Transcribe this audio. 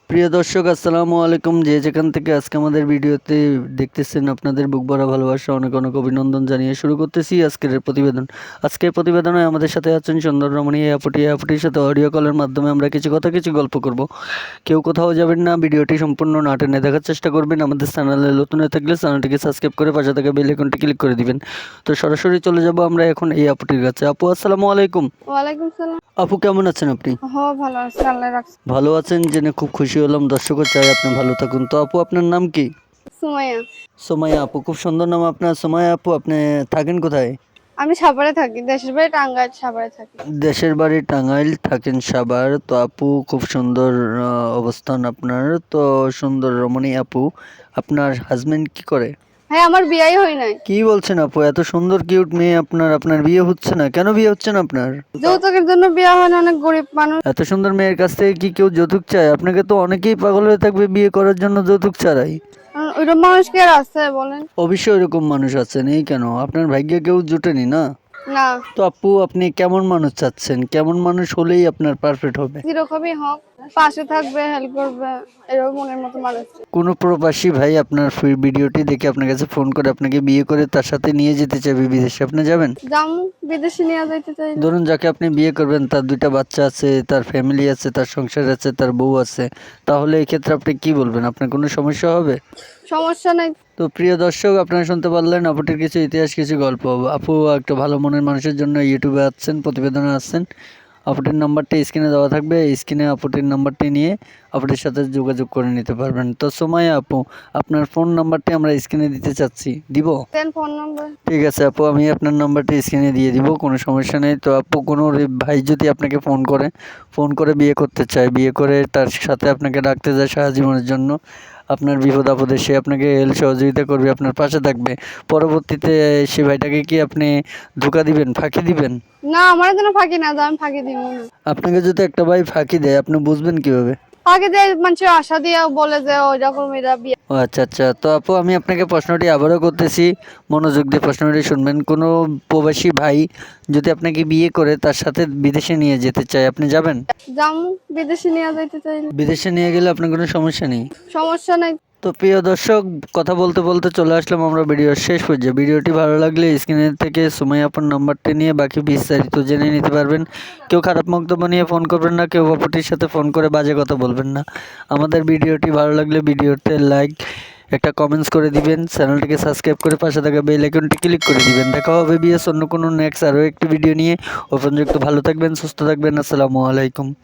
প্রিয় দর্শক আসসালামু আলাইকুম, যে যেখান থেকে আজকে আমাদের ভিডিওতে দেখতেছেন আপনাদের বুক ভরা ভালোবাসা অনেক অনেক অভিনন্দন জানিয়ে শুরু করতেছি আজকের প্রতিবেদন। আজকের প্রতিবেদনে আমাদের সাথে আছেন সুন্দর রমণী আপুটির সাথে অডিও কলের মাধ্যমে আমরা কিছু গল্প করব। কেউ কোথাও যাবেন না, ভিডিওটি সম্পূর্ণ না টেনে দেখার চেষ্টা করবেন। আমাদের চ্যানেলে নতুন হয়ে থাকলে চ্যানেলটিকে সাবস্ক্রাইব করে পাশে থাকা বেল আইকনটি ক্লিক করে দিবেন। তো সরাসরি চলে যাব আমরা এখন এই আপুটির কাছে। আপু আসসালামু আলাইকুম। ওয়ালাইকুম সালাম। আপু কেমন আছেন আপনি? ভালো আছি, আল্লাহ রাখছে। ভালো আছেন জেনে খুব খুশি হলাম। দর্শকও চাই আপনি ভালো থাকুন। তো আপু আপনার নাম কি? সুমাইয়া। সোমাইয়া আপু, খুব সুন্দর নাম আপনার। সোমাইয়া আপু, আপনি থাকেন কোথায়? আমি সাভারে থাকি, দেশের বাড়ি টাঙ্গাইল, সাভারে থাকি। দেশের বাড়ি টাঙ্গাইল, থাকেন সাভার। তো আপু খুব সুন্দর অবস্থান আপনার। তো সুন্দর রমণী আপু, আপনার হাজবেন্ড কি করে? হ্যাঁ, আমার বিয়েই হয় নাই। কি বলছেন আপু, এত সুন্দর কিউট মেয়ে আপনার বিয়ে হচ্ছে না কেন? বিয়ে হচ্ছে না আপনার? যৌতুকের জন্য বিয়ে হয় না, অনেক গরিব মানুষ। এত সুন্দর মেয়ের কাছ থেকে কি কেউ যৌতুক চায়? আপনাকে তো অনেকেই পাগল হয়ে থাকবে বিয়ে করার জন্য যৌতুক ছাড়াই। ওইরকম মানুষ কি আর আছে বলেন? অবশ্যই এরকম মানুষ আছে, নেই কেন? আপনার ভাগ্যে কেউ জুটেনি না? না, তো আপু আপনি কেমন মানুষ চাচ্ছেন? কেমন মানুষ হলেই আপনার পারফেক্ট হবে? যেরকমই হোক, পাশে থাকবে, হেল্প করবে, এরকম মনের মতো মানুষ। কোনো প্রবাসী ভাই আপনার ভিডিওটি দেখে আপনার কাছে ফোন করে আপনাকে বিয়ে করে তার সাথে নিয়ে যেতে চাইবে বিদেশে, আপনি যাবেন? যাম, বিদেশে নিয়ে যাইতে চাই। ধরুন যাকে আপনি বিয়ে করবেন তার 2টা বাচ্চা আছে, তার ফ্যামিলি আছে, তার সংসার আছে, তার বউ আছে, তাহলে এই ক্ষেত্রে আপনি কি বলবেন? আপনার কোনো সমস্যা হবে? সমস্যা নাই। তো প্রিয় দর্শক, আপনারা শুনতে পারলেন আপুটির কিছু ইতিহাস, কিছু গল্প। আপু একটা ভালো মনের মানুষের জন্য ইউটিউবে আসছেন, প্রতিবেদনে আসছেন। আপুটির নাম্বারটি স্ক্রিনে দেওয়া থাকবে, স্ক্রিনে আপুটির নাম্বারটি নিয়ে আপুটির সাথে যোগাযোগ করে নিতে পারবেন। তো সোমাইয়া আপু, আপনার ফোন নাম্বারটি আমরা স্ক্রিনে দিতে চাচ্ছি, দিব? দেন ফোন নম্বর। ঠিক আছে আপু, আমি আপনার নাম্বারটি স্ক্রিনে দিয়ে দিব, কোনো সমস্যা নেই। তো আপু, কোনো ভাই যদি আপনাকে ফোন করে বিয়ে করতে চায়, বিয়ে করে তার সাথে আপনাকে রাখতে যায় সারা জীবনের জন্য, আপনার বিপদ আপদে সে আপনাকে হেল্প সহযোগিতা করবে, আপনার পাশে থাকবে, পরবর্তীতে সে ভাইটাকে কি আপনি ধোঁকা দিবেন, ফাঁকি দিবেন? না, আমার জন্য ফাঁকি না, আমি ফাঁকি দিব না। আপনাকে যদি একটা ভাই ফাঁকি দেয় আপনি বুঝবেন কিভাবে? ফাঁকি দিয়ে মানুষের আশা দিয়ে বলে যে ওই রকম এরা বিয়ে। ও আচ্ছা আচ্ছা। তো আপু আমি আপনাকে প্রশ্নটি আবারও করতেছি, মনোযোগ দিয়ে প্রশ্নটি শুনবেন। কোনো প্রবাসী ভাই যদি আপনাকে বিয়ে করে তার সাথে বিদেশে নিয়ে যেতে চায়, আপনি যাবেন? যাম, বিদেশে নিয়ে যাইতে চাই। বিদেশে নিয়ে গেলে আপনার কোনো সমস্যা নেই? সমস্যা নাই। তো প্রিয় দর্শক, কথা বলতে বলতে চলে আসলাম আমরা ভিডিওর শেষ পর্যায়ে। ভিডিওটি ভালো লাগলে স্ক্রিনের থেকে সুমাইয়া আপুর নাম্বারটি নিয়ে বাকি বিস্তারিত জেনে নিতে পারবেন। কেউ খারাপ বক্তব্য নিয়ে ফোন করবেন না, কেউ আপুটির সাথে ফোন করে বাজে কথা বলবেন না। আমাদের ভিডিওটি ভালো লাগলে ভিডিওতে লাইক, একটা কমেন্টস করে দিবেন, চ্যানেলটিকে সাবস্ক্রাইব করে পাশে থাকা বেল আইকনটি ক্লিক করে দিবেন। দেখা হবে বিএস অন্য কোনো নেক্সট আরও একটি ভিডিও নিয়ে। ও পর্যন্ত ভালো থাকবেন, সুস্থ থাকবেন। আসসালামু আলাইকুম।